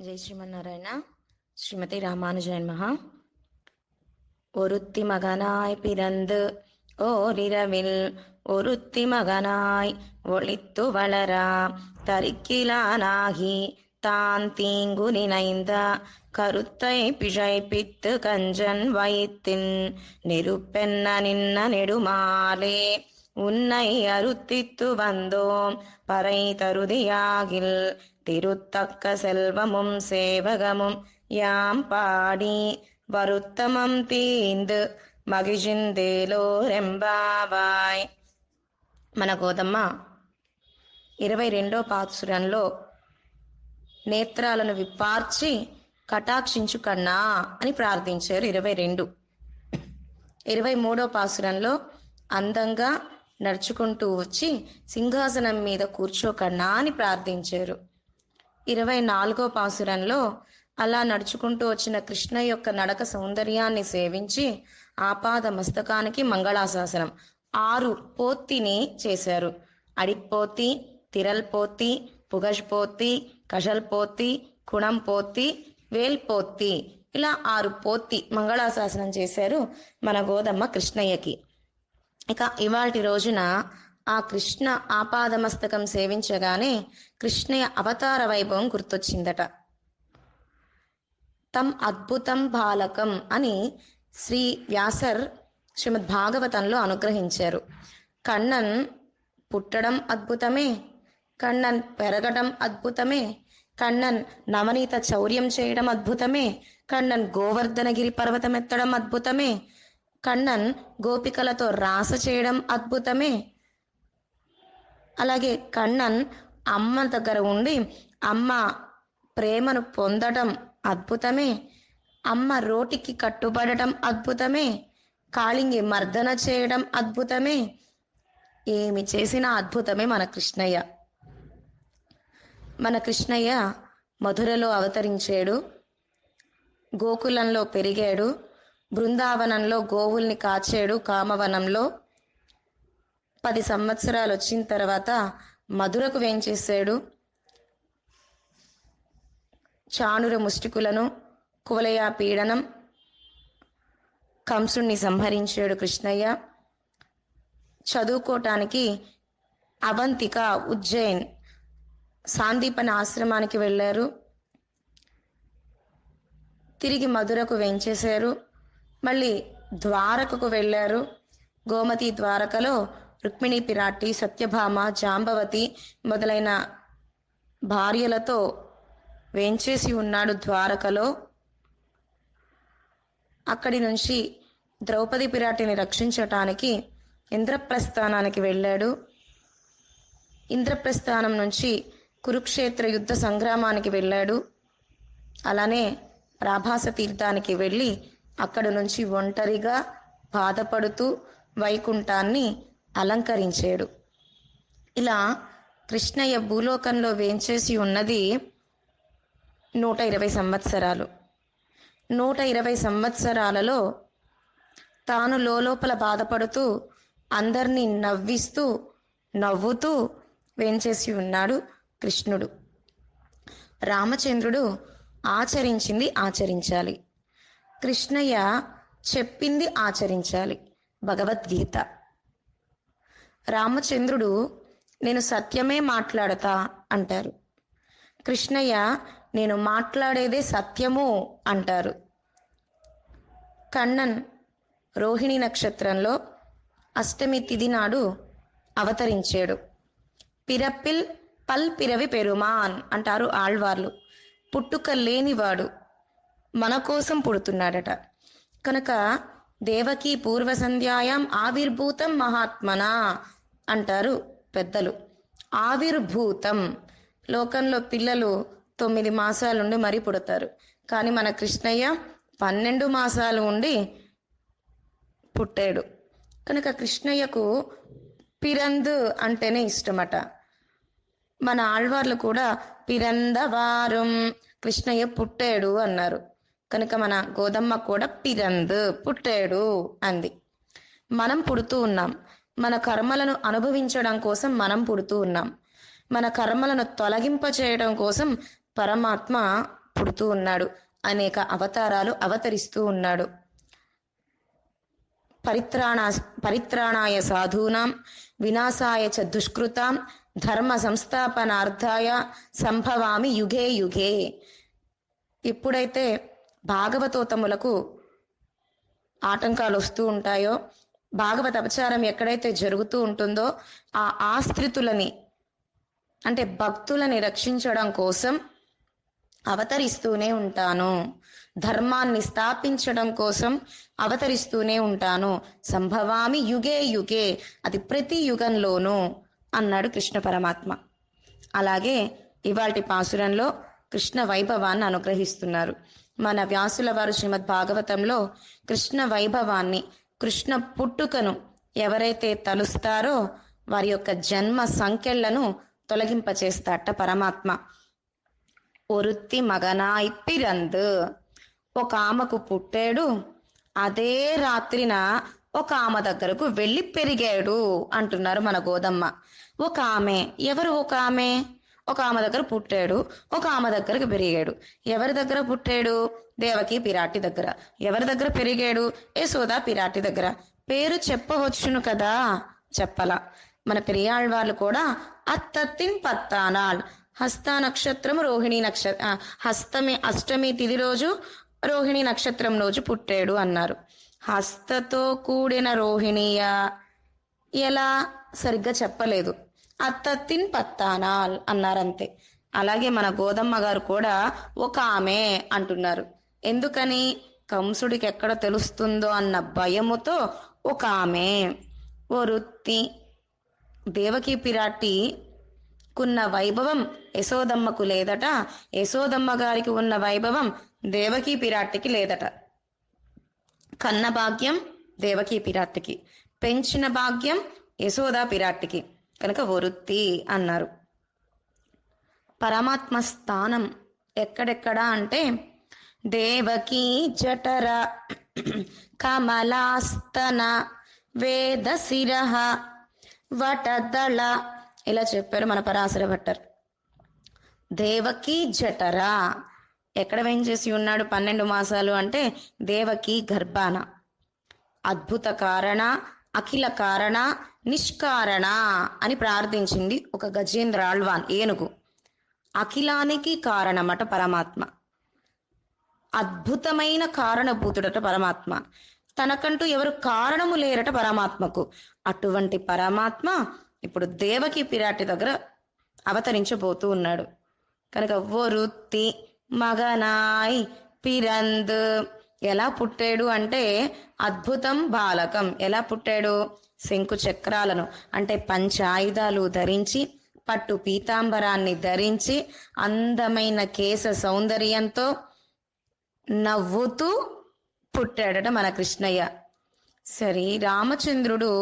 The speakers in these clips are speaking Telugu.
ஜெய் ஸ்ரீமன்னாராயண. ஸ்ரீமதி ராமானுஜன் மகா. ஒருத்தி மகனாய் பிறந்து ஓரிரவில் ஒருத்தி மகனாய் ஒளித்து வளரா தரிக்கிலானாகி தான் தீங்கு நினைந்த கருத்தை பிழைப்பித்து கஞ்சன் வயிற்றின் நெருப்பென்ன நின்ன நெடுமாலே உன்னை அருத்தித்து வந்தோம் பறை தருதியாகில் திருத்தக்க செல்வமும் சேவகமும் யாம் பாடி வருத்தமம் తీందు మగిజిందేలోరెంబావాయ్. మన గోదమ్మ 22వ పాసురంలో నేత్రాలను విప్పార్చి కటాక్షించు కన్నా అని ప్రార్థించారు. 23వ పాసురంలో అందంగా నడుచుకుంటూ వచ్చి సింహాసనం మీద కూర్చోకన్నా అని ప్రార్థించారు. 24వ పాసురంలో అలా నడుచుకుంటూ వచ్చిన కృష్ణ యొక్క నడక సౌందర్యాన్ని సేవించి ఆపాద మస్తకానికి మంగళాశాసనం 6 పోత్తిని చేశారు. అడిపోతి, తిరల్పోతి, పుగష్పోతి, కషల్పోతి, కుణంపోతి, వేల్పోతి, ఇలా 6 పోత్తి మంగళాశాసనం చేశారు మన గోదమ్మ కృష్ణయ్యకి. ఇక ఇవాల్టి రోజున ఆ కృష్ణ ఆపాదమస్తకం సేవించగానే కృష్ణయ్య అవతార వైభవం గుర్తొచ్చిందట. తం అద్భుతం బాలకం అని శ్రీ వ్యాసర్ శ్రీమద్ భాగవతంలో అనుగ్రహించారు. కண்ணన్ పుట్టడం అద్భుతమే, కண்ணన్ పెరగడం అద్భుతమే, కண்ணన్ నవనీత చౌర్యం చేయడం అద్భుతమే, కண்ணన్ గోవర్ధనగిరి పర్వతం ఎత్తడం అద్భుతమే, కண்ணన్ గోపికలతో రాస చేయడం అద్భుతమే, అలాగే కண்ணన్ అమ్మ దగ్గర ఉండి అమ్మ ప్రేమను పొందడం అద్భుతమే, అమ్మ రోటికి కట్టుబడటం అద్భుతమే, కాళింగి మర్దన చేయడం అద్భుతమే. ఏమి చేసినా అద్భుతమే మన కృష్ణయ్య. మన కృష్ణయ్య మధురలో అవతరించాడు, గోకులంలో పెరిగాడు, బృందావనంలో గోవుల్ని కాచాడు, కామవనంలో 10 సంవత్సరాలు వచ్చిన తర్వాత మధురకు వేంచేశాడు. చాణుర ముష్టికులను, కువలయ పీడనం, కంసుణ్ణి సంహరించాడు కృష్ణయ్య. చదువుకోవటానికి అవంతిక, ఉజ్జయిన్, సాందీపన ఆశ్రమానికి వెళ్ళారు. తిరిగి మధురకు వేంచేశారు. మళ్ళీ ద్వారకకు వెళ్ళారు. గోమతి ద్వారకలో రుక్మిణి పిరాటి, సత్యభామ, జాంబవతి మొదలైన భార్యలతో వేంచేసి ఉన్నాడు ద్వారకలో. అక్కడి నుంచి ద్రౌపది పిరాటిని రక్షించటానికి ఇంద్రప్రస్థానానికి వెళ్ళాడు. ఇంద్రప్రస్థానం నుంచి కురుక్షేత్ర యుద్ధ సంగ్రామానికి వెళ్ళాడు. అలానే రాభాస తీర్థానికి వెళ్ళి అక్కడి నుంచి ఒంటరిగా బాధపడుతూ వైకుంఠాన్ని అలంకరించాడు. ఇలా కృష్ణయ్య భూలోకంలో వేంచేసి ఉన్నది 120 సంవత్సరాలు. 120 సంవత్సరాలలో తాను లోపల బాధపడుతూ అందరినీ నవ్విస్తూ నవ్వుతూ వేంచేసి ఉన్నాడు కృష్ణుడు. రామచంద్రుడు ఆచరించింది ఆచరించాలి, కృష్ణయ్య చెప్పింది ఆచరించాలి. భగవద్గీత. రామచంద్రుడు నేను సత్యమే మాట్లాడతా అంటారు, కృష్ణయ్య నేను మాట్లాడేదే సత్యము అంటారు. కண்ணన్ రోహిణి నక్షత్రంలో అష్టమి తిథి నాడు అవతరించాడు. పిరప్పిల్ పల్ పిరవి పెరుమాన్ అంటారు ఆళ్వార్లు. పుట్టుక లేనివాడు మన కోసం పుడుతున్నాడట. కనుక దేవకీ పూర్వ సంధ్యాయాం ఆవిర్భూతం మహాత్మనా అంటారు పెద్దలు. ఆవిర్భూతం. లోకంలో పిల్లలు 9 మాసాలుండి మరీ పుడతారు, కానీ మన కృష్ణయ్య 12 మాసాలు ఉండి పుట్టాడు. కనుక కృష్ణయ్యకు పిరందు అంటేనే ఇష్టమట. మన ఆళ్వార్లు కూడా పిరందవారం కృష్ణయ్య పుట్టాడు అన్నారు. కనుక మన గోదమ్మ కూడా పిరందు పుట్టాడు అంది. మనం పుడుతూ ఉన్నాం, మన కర్మలను అనుభవించడం కోసం మనం పుడుతూ ఉన్నాం. మన కర్మలను తొలగింప చేయడం కోసం పరమాత్మ పుడుతూ ఉన్నాడు. అనేక అవతారాలు అవతరిస్తూ ఉన్నాడు. పరిత్రాణాయ సాధూనాం వినాశాయ చ దుష్కృతాం ధర్మ సంస్థాపనార్థాయ సంభవామి యుగే యుగే. ఎప్పుడైతే భాగవతోత్తములకు ఆటంకాలు వస్తూ ఉంటాయో, భాగవత అపచారం ఎక్కడైతే జరుగుతూ ఉంటుందో ఆ ఆశ్రితులని అంటే భక్తులని రక్షించడం కోసం అవతరిస్తూనే ఉంటాను, ధర్మాన్ని స్థాపించడం కోసం అవతరిస్తూనే ఉంటాను. సంభవామి యుగే యుగే, అది ప్రతి యుగంలోనూ అన్నాడు కృష్ణ పరమాత్మ. అలాగే ఇవాల్టి పాసురంలో కృష్ణ వైభవాన్ని అనుగ్రహిస్తున్నారు. మన వ్యాసుల వారు శ్రీమద్ భాగవతంలో కృష్ణ వైభవాన్ని, కృష్ణ పుట్టుకను ఎవరైతే తలుస్తారో వారి యొక్క జన్మ సంఖ్యలను తొలగింపచేస్తాట పరమాత్మ. ఒరుత్తి మగనాయ్ పిరందు, ఒక ఆమెకు పుట్టాడు, అదే రాత్రిన ఒక ఆమె దగ్గరకు వెళ్ళి పెరిగాడు అంటున్నారు మన గోదమ్మ. ఒక ఆమె, ఎవరు ఒక ఆమె? ఒక ఆమె దగ్గర పుట్టాడు, ఒక ఆమె దగ్గరకు పెరిగాడు. ఎవరి దగ్గర పుట్టాడు? దేవకి పిరాటి దగ్గర. ఎవరి దగ్గర పెరిగాడు? యశోదా పిరాటి దగ్గర. పేరు చెప్పవచ్చును కదా, చెప్పలా. మన పెరియాళ్ళవాళ్ళు కూడా అత్తత్తిన్ పత్తానాల్, హస్త నక్షత్రం రోహిణి అష్టమి తిథి రోజు రోహిణి నక్షత్రం రోజు పుట్టాడు అన్నారు. హస్తతో కూడిన రోహిణియా ఎలా సరిగ్గా చెప్పలేదు, అత్తత్తిన్ పత్తానాల్ అన్నారంతే. అలాగే మన గోదమ్మ గారు కూడా ఒక ఆమె అంటున్నారు. ఎందుకని? కంసుడికి ఎక్కడ తెలుస్తుందో అన్న భయముతో ఒక ఆమె. ఓ వృత్తి, దేవకి పిరాటి కున్న వైభవం యశోదమ్మకు లేదట, యశోదమ్మ గారికి ఉన్న వైభవం దేవకి పిరాటికి లేదట. కన్న భాగ్యం దేవకి పిరాటికి, పెంచిన భాగ్యం యశోదా పిరాటికి, కనుక వృత్తి అన్నారు. పరమాత్మ స్థానం ఎక్కడెక్కడా అంటే దేవకీ జఠర కమలాస్తన వేదశిర వటదళ, ఇలా చెప్పారు మన పరాశర భట్టర్. దేవకీ జఠర ఎక్కడ వేయించేసి ఉన్నాడు 12 మాసాలు అంటే దేవకి గర్భాన. అద్భుత కారణ, అఖిల కారణ, నిష్కారణ అని ప్రార్థించింది ఒక గజేంద్ర ఆళ్వాన్ ఏనుగు. అఖిలానికి కారణమట పరమాత్మ, అద్భుతమైన కారణభూతుడట పరమాత్మ. తనకంటూ ఎవరు కారణము లేరట పరమాత్మకు. అటువంటి పరమాత్మ ఇప్పుడు దేవకి పిరాటి దగ్గర అవతరించబోతూ ఉన్నాడు. కనుక వృత్తి మగనాయ్ పిరంద్, ఎలా పుట్టాడు అంటే అద్భుతం బాలకం. ఎలా పుట్టాడు? శంకు చక్రాలను అంటే పంచాయుధాలు ధరించి, పట్టు పీతాంబరాన్ని ధరించి, అందమైన కేశ సౌందర్యంతో నవ్వుతూ పుట్టాడట మన కృష్ణయ్య. సరే, రామచంద్రుడు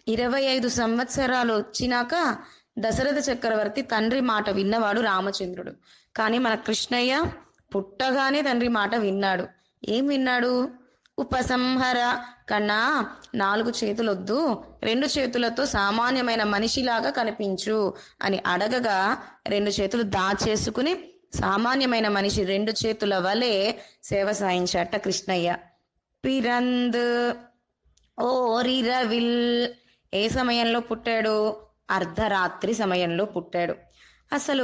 25 సంవత్సరాలు వచ్చినాక దశరథ చక్రవర్తి తండ్రి మాట విన్నవాడు రామచంద్రుడు. కానీ మన కృష్ణయ్య పుట్టగానే తండ్రి మాట విన్నాడు. ఏం విన్నాడు? ఉపసంహర, కన్నా 4 చేతులొద్దు, 2 చేతులతో సామాన్యమైన మనిషిలాగా కనిపించు అని అడగగా 2 చేతులు దాచేసుకుని సామాన్యమైన మనిషి 2 చేతుల వలె సేవ సాయించాట కృష్ణయ్య. పిరంద్ ఓరిరవిల్, ఏ సమయంలో పుట్టాడు? అర్ధరాత్రి సమయంలో పుట్టాడు. అసలు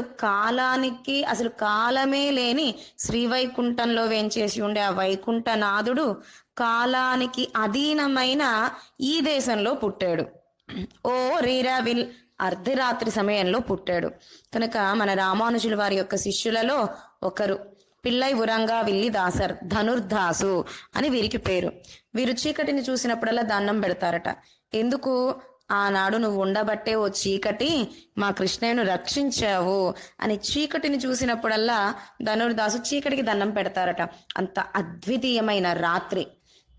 కాలమే లేని శ్రీవైకుంఠంలో వేంచేసి ఉండే ఆ వైకుంఠనాథుడు కాలానికి అధీనమైన ఈ దేశంలో పుట్టాడు. ఓ రీరావిల్, అర్ధరాత్రి సమయంలో పుట్టాడు. కనుక మన రామానుజుల వారి యొక్క శిష్యులలో ఒకరు పిల్లై ఉరంగా విల్లి దాసర్, ధనుర్దాసు అని వీరికి పేరు. వీరు చీకటిని చూసినప్పుడల్లా దండం పెడతారట. ఎందుకు? ఆనాడు నువ్వు ఉండబట్టే ఓ చీకటి మా కృష్ణయ్యను రక్షించావు అని చీకటిని చూసినప్పుడల్లా ధనుర్దాసు చీకటికి దండం పెడతారట. అంత అద్వితీయమైన రాత్రి.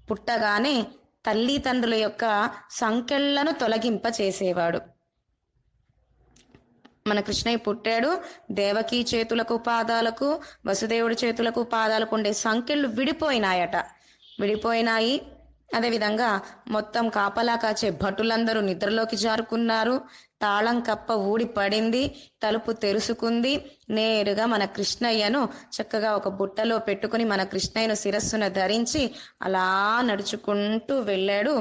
పుట్టగానే తల్లిదండ్రుల యొక్క సంకెళ్లను తొలగింప చేసేవాడు మన కృష్ణయ్య. పుట్టాడు, దేవకీ చేతులకు పాదాలకు, వసుదేవుడి చేతులకు పాదాలకు ఉండే సంకెళ్ళు విడిపోయినాయి. అదేవిధంగా మొత్తం కాపలా కాచే భటులందరూ నిద్రలోకి జారుకున్నారు. తాళం కప్ప ఊడి పడింది, తలుపు తెరుచుకుంది. నేరుగా మన కృష్ణయ్యను చక్కగా ఒక బుట్టలో పెట్టుకుని మన కృష్ణయ్యను శిరస్సును ధరించి అలా నడుచుకుంటూ వెళ్ళాడు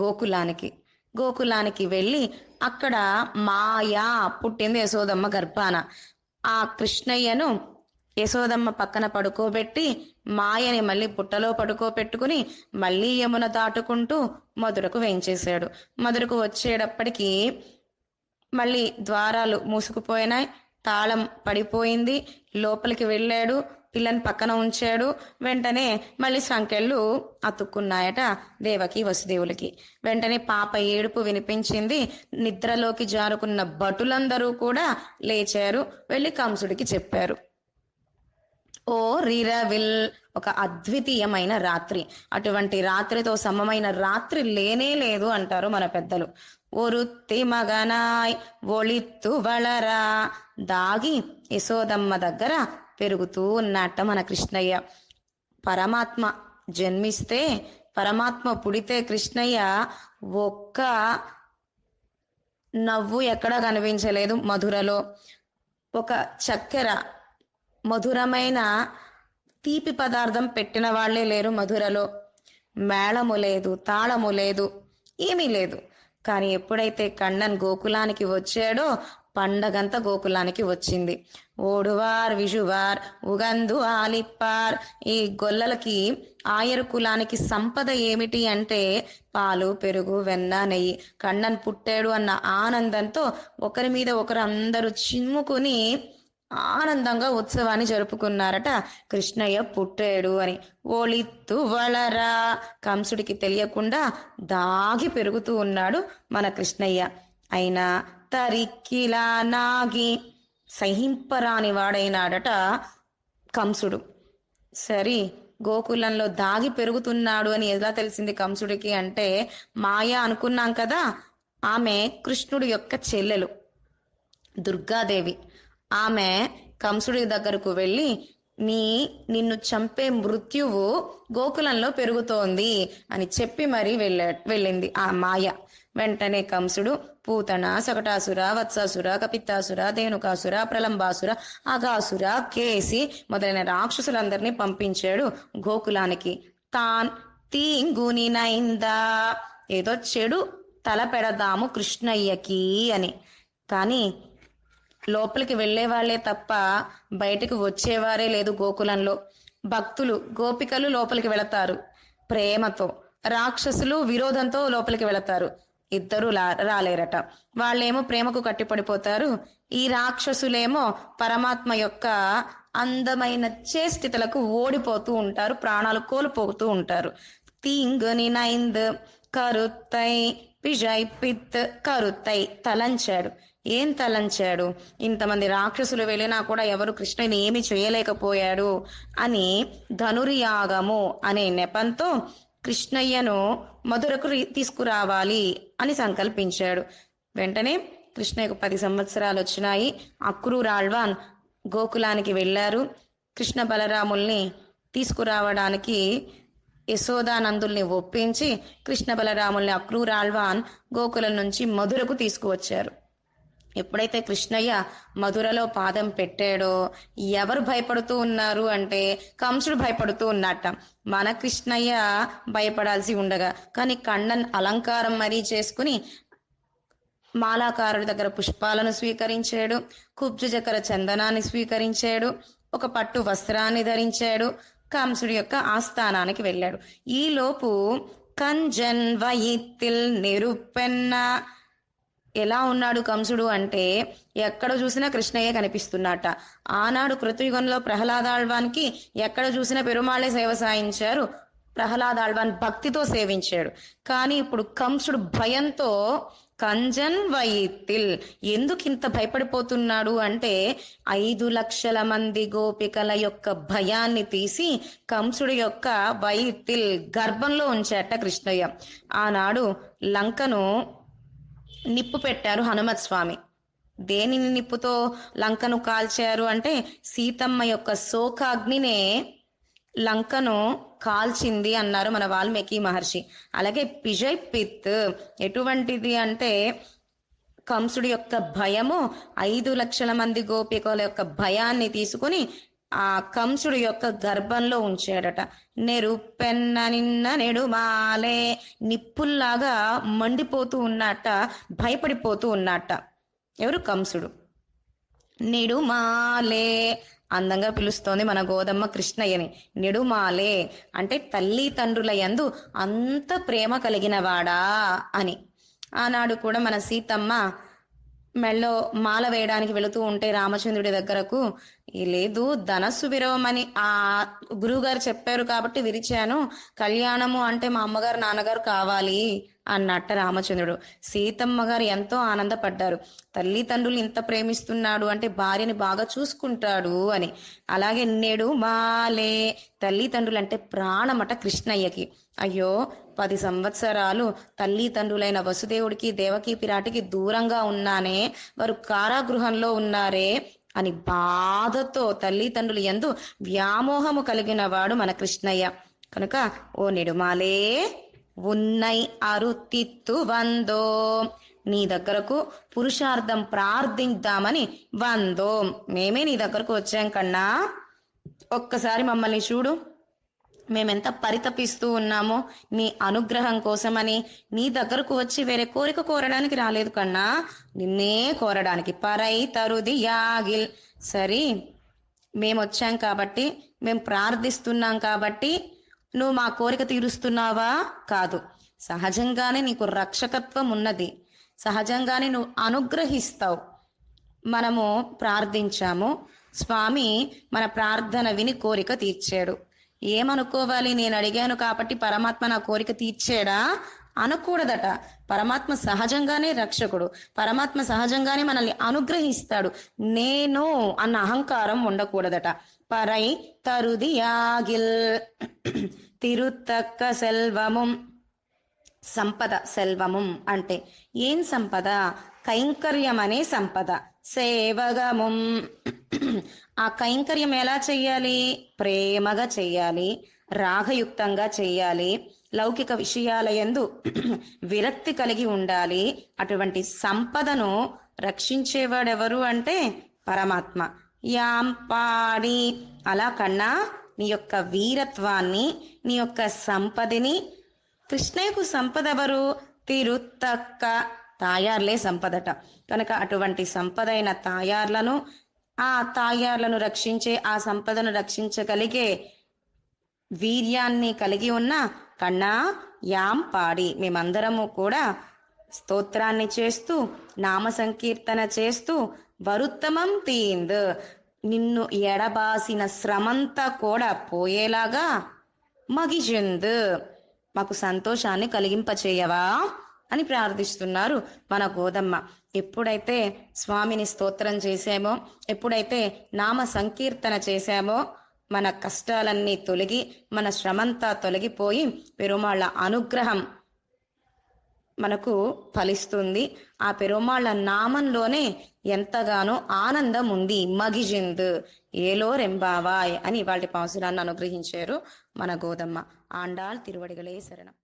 గోకులానికి. గోకులానికి వెళ్ళి అక్కడ మాయా పుట్టింది యశోదమ్మ గర్భాన. ఆ కృష్ణయ్యను యశోదమ్మ పక్కన పడుకోబెట్టి మాయని మళ్ళీ పుట్టలో పడుకోబెట్టుకుని మళ్ళీ యమున దాటుకుంటూ మధురకు వేయించేశాడు. మధురకు వచ్చేటప్పటికి మళ్ళీ ద్వారాలు మూసుకుపోయినాయి, తాళం పడిపోయింది. లోపలికి వెళ్ళాడు, పిల్లని పక్కన ఉంచాడు. వెంటనే మళ్ళీ సంకెళ్ళు అతుక్కున్నాయట దేవకి వసుదేవులకి. వెంటనే పాప ఏడుపు వినిపించింది. నిద్రలోకి జారుకున్న భటులందరూ కూడా లేచారు, వెళ్ళి కంసుడికి చెప్పారు. ఓ రీరవిల్, ఒక అద్వితీయమైన రాత్రి, అటువంటి రాత్రితో సమమైన రాత్రి లేనే లేదు అంటారు మన పెద్దలు. ఒరుత్తి మగనాయ్ ఒళిత్తు వళరా, దాగి యశోదమ్మ దగ్గర పెరుగుతూ ఉన్నట్ట మన కృష్ణయ్య. పరమాత్మ జన్మిస్తే, పరమాత్మ పుడితే కృష్ణయ్య ఒక్క నవ్వు ఎక్కడా కనిపించలేదు మధురలో. ఒక చక్కెర మధురమైన తీపి పదార్థం పెట్టిన వాళ్లే లేరు మధురలో. మేళము లేదు, తాళము లేదు, ఏమీ లేదు. కానీ ఎప్పుడైతే కண்ணన్ గోకులానికి వచ్చాడో పండగంతా గోకులానికి వచ్చింది. ఓడువార్ విషువార్ ఉగందు ఆలిప్పార్, ఈ గొల్లలకి ఆయరు కులానికి సంపద ఏమిటి అంటే పాలు, పెరుగు, వెన్న, నెయ్యి. కண்ணన్ పుట్టాడు అన్న ఆనందంతో ఒకరి మీద ఒకరు అందరూ చిమ్ముకుని ఆనందంగా ఉత్సవాన్ని జరుపుకున్నారట, కృష్ణయ్య పుట్టాడు అని. ఓళిత్తు వళరా, కంసుడికి తెలియకుండా దాగి పెరుగుతూ ఉన్నాడు మన కృష్ణయ్య. అయినా తరిక్కిలా నాగి, సహింపరాని వాడైనాడట కంసుడు. సరి గోకులంలో దాగి పెరుగుతున్నాడు అని ఎలా తెలిసింది కంసుడికి అంటే, మాయ అనుకున్నాం కదా, ఆమె కృష్ణుడి యొక్క చెల్లెలు దుర్గాదేవి. ఆమె కంసుడి దగ్గరకు వెళ్ళి నిన్ను చంపే మృత్యువు గోకులంలో పెరుగుతోంది అని చెప్పి మరీ వెళ్ళింది ఆ మాయ. వెంటనే కంసుడు పూతన, సకటాసుర, వత్సాసుర, కపిత్తాసుర, ధేనుకాసుర, ప్రలంబాసుర, అగాసుర, కేసి మొదలైన రాక్షసులందరినీ పంపించాడు గోకులానికి. తాన్ తీంగునినైందా, ఏదో చెడు తల పెడదాము కృష్ణయ్యకి అని. కానీ లోపలికి వెళ్లే వాళ్లే తప్ప బయటకు వచ్చేవారే లేదు గోకులంలో. భక్తులు, గోపికలు లోపలికి వెళతారు ప్రేమతో, రాక్షసులు విరోధంతో లోపలికి వెళతారు. ఇద్దరు రాలేరట. వాళ్ళేమో ప్రేమకు కట్టిపడిపోతారు, ఈ రాక్షసులేమో పరమాత్మ యొక్క అందమైన చేష్టితలకు ఓడిపోతూ ఉంటారు, ప్రాణాలు కోల్పోతూ ఉంటారు. తీంగుని నైంద్ కరుత్తై పిజై పిత్, కరుత్తై తలంచాడు. ఏం తలంచాడు? ఇంతమంది రాక్షసులు వెళ్ళినా కూడా ఎవరు కృష్ణుని ఏమి చేయలేకపోయాడు అని ధనుర్యాగము అనే నెపంతో కృష్ణయ్యను మధురకు తీసుకురావాలి అని సంకల్పించాడు. వెంటనే కృష్ణయ్యకు 10 సంవత్సరాలు వచ్చినాయి. అక్రూరాళ్వాన్ గోకులానికి వెళ్ళారు. కృష్ణ బలరాముల్ని తీసుకురావడానికి యశోదానందుల్ని ఒప్పించి కృష్ణ బలరాముల్ని అక్రూరాళ్వాన్ గోకులం నుంచి మధురకు తీసుకువచ్చారు. ఎప్పుడైతే కృష్ణయ్య మధురలో పాదం పెట్టాడో ఎవరు భయపడుతూ ఉన్నారు అంటే కంసుడు భయపడుతూ ఉన్నట్ట. మన కృష్ణయ్య భయపడాల్సి ఉండగా, కానీ కണ്ണన్ అలంకారం మరీ చేసుకుని మాలాకారుడి దగ్గర పుష్పాలను స్వీకరించాడు, కుబ్జచకర చందనాన్ని స్వీకరించాడు, ఒక పట్టు వస్త్రాన్ని ధరించాడు, కంసుడి యొక్క ఆస్థానానికి వెళ్ళాడు. ఈలోపు కంజన్ వయిత్తిల్ నిరుపెన్న, ఎలా ఉన్నాడు కంసుడు అంటే ఎక్కడ చూసినా కృష్ణయ్య కనిపిస్తున్నట్ట. ఆనాడు కృతయుగంలో ప్రహ్లాదాళ్వానికి ఎక్కడ చూసినా పెరుమాళే సేవ సాయించారు, ప్రహ్లాదాళ్వాన్ భక్తితో సేవించాడు. కానీ ఇప్పుడు కంసుడు భయంతో కంజన్ వయిత్తిల్, ఎందుకు ఇంత భయపడిపోతున్నాడు అంటే 5 లక్షల మంది గోపికల యొక్క భయాన్ని తీసి కంసుడి యొక్క వయిత్తిల్ గర్భంలో ఉంచాట కృష్ణయ్య. ఆనాడు లంకను నిప్పు పెట్టారు హనుమత్ స్వామి. దేనిని నిప్పుతో లంకను కాల్చారు అంటే సీతమ్మ యొక్క శోకాగ్నినే లంకను కాల్చింది అన్నారు మన వాల్మీకి మహర్షి. అలాగే పిజై పిత్ ఎటువంటిది అంటే కంసుడి యొక్క భయము 5 లక్షల మంది గోపికల యొక్క భయాన్ని తీసుకుని ఆ కంసుడి యొక్క గర్భంలో ఉంచాడట. నెరుపెన్న నిన్న నెడుమాలే, నిప్పుల్లాగా మండిపోతూ ఉన్నట్ట, భయపడిపోతూ ఉన్నట్ట. ఎవరు? కంసుడు. నెడుమాలే, అందంగా పిలుస్తోంది మన గోదమ్మ కృష్ణయ్యని. నెడుమాలే అంటే తల్లి తండ్రుల యందు అంత ప్రేమ కలిగినవాడా అని. ఆనాడు కూడా మన సీతమ్మ మెళ్ళో మాల వేయడానికి వెళుతూ ఉంటే రామచంద్రుడి దగ్గరకు, లేదు ధనస్సు విరవమని ఆ గురువుగారు చెప్పారు కాబట్టి విరిచాను, కళ్యాణము అంటే మా అమ్మగారు నాన్నగారు కావాలి అన్నట్ట రామచంద్రుడు. సీతమ్మ గారు ఎంతో ఆనందపడ్డారు. తల్లిదండ్రులు ఇంత ప్రేమిస్తున్నాడు అంటే భార్యని బాగా చూసుకుంటాడు అని. అలాగే నెడు మాలే, తల్లిదండ్రులు అంటే ప్రాణమట కృష్ణయ్యకి. అయ్యో 10 సంవత్సరాలు తల్లిదండ్రులైన వసుదేవుడికి దేవకీ పిరాటికి దూరంగా ఉన్నానే, వారు కారాగృహంలో ఉన్నారే అని బాధతో తల్లిదండ్రులు యందు వ్యామోహము కలిగిన వాడు మన కృష్ణయ్య. కనుక ఓ నెడుమాలే ఉన్నై అరుతిత్తు వందో, నీ దగ్గరకు పురుషార్థం ప్రార్థిద్దామని వందో, మేమే నీ దగ్గరకు వచ్చాం కన్నా, ఒక్కసారి మమ్మల్ని చూడు, మేమెంత పరితపిస్తూ ఉన్నామో నీ అనుగ్రహం కోసమని. నీ దగ్గరకు వచ్చి వేరే కోరిక కోరడానికి రాలేదు కన్నా, నిన్నే కోరడానికి. పరై తరుది యాగిల్, సరి మేము వచ్చాం కాబట్టి, మేము ప్రార్థిస్తున్నాం కాబట్టి నువ్వు మా కోరిక తీరుస్తున్నావా? కాదు, సహజంగానే నీకు రక్షకత్వం ఉన్నది, సహజంగానే నువ్వు అనుగ్రహిస్తావు. మనము ప్రార్థించాము, స్వామి మన ప్రార్థన విని కోరిక తీర్చాడు. ఏమనుకోవాలి? నేను అడిగాను కాబట్టి పరమాత్మ నా కోరిక తీర్చాడా అనకూడదట. పరమాత్మ సహజంగానే రక్షకుడు, పరమాత్మ సహజంగానే మనల్ని అనుగ్రహిస్తాడు. నేను అన్న అహంకారం ఉండకూడదట. పరై తరుది యాగిల్, తిరుతక్క సెల్వము, సంపద. సెల్వము అంటే ఏం సంపద? కైంకర్యం అనే సంపద. సేవగము, ఆ కైంకర్యం ఎలా చెయ్యాలి? ప్రేమగా చెయ్యాలి, రాగయుక్తంగా చెయ్యాలి, లౌకిక విషయాల యందు విరక్తి కలిగి ఉండాలి. అటువంటి సంపదను రక్షించేవాడెవరు అంటే పరమాత్మ. యాంపాడి, అలా కన్నా నీ యొక్క వీరత్వాన్ని, నీ యొక్క సంపదని. కృష్ణయ్యకు సంపద ఎవరు? తిరుత్తక్క, తాయార్లే సంపదట. కనుక అటువంటి సంపదైన తాయార్లను, ఆ తాయార్లను రక్షించే, ఆ సంపదను రక్షించగలిగే వీర్యాన్ని కలిగి ఉన్న కన్నా యాం పాడి, మేమందరము కూడా స్తోత్రాన్ని చేస్తూ నామ సంకీర్తన చేస్తూ వరుత్తమం తీంద్, నిన్ను ఎడబాసిన శ్రమంతా కూడా పోయేలాగా మగిజింద్, మాకు సంతోషాన్ని కలిగింపచేయవా అని ప్రార్థిస్తున్నారు మన గోదమ్మ. ఎప్పుడైతే స్వామిని స్తోత్రం చేశామో, ఎప్పుడైతే నామ సంకీర్తన చేశామో, మన కష్టాలన్నీ తొలగి మన శ్రమంతా తొలగిపోయి పెరుమాళ్ళ అనుగ్రహం మనకు ఫలిస్తుంది. ఆ పెరుమాళ్ళ నామంలోనే ఎంతగానో ఆనందం ఉంది. మగిజింద్ ఏలో రెంబావాయ్ అని ఇవాళ పాసురాన్ని అనుగ్రహించారు మన గోదమ్మ. ఆండాళ్ తిరువడిగలే శరణం.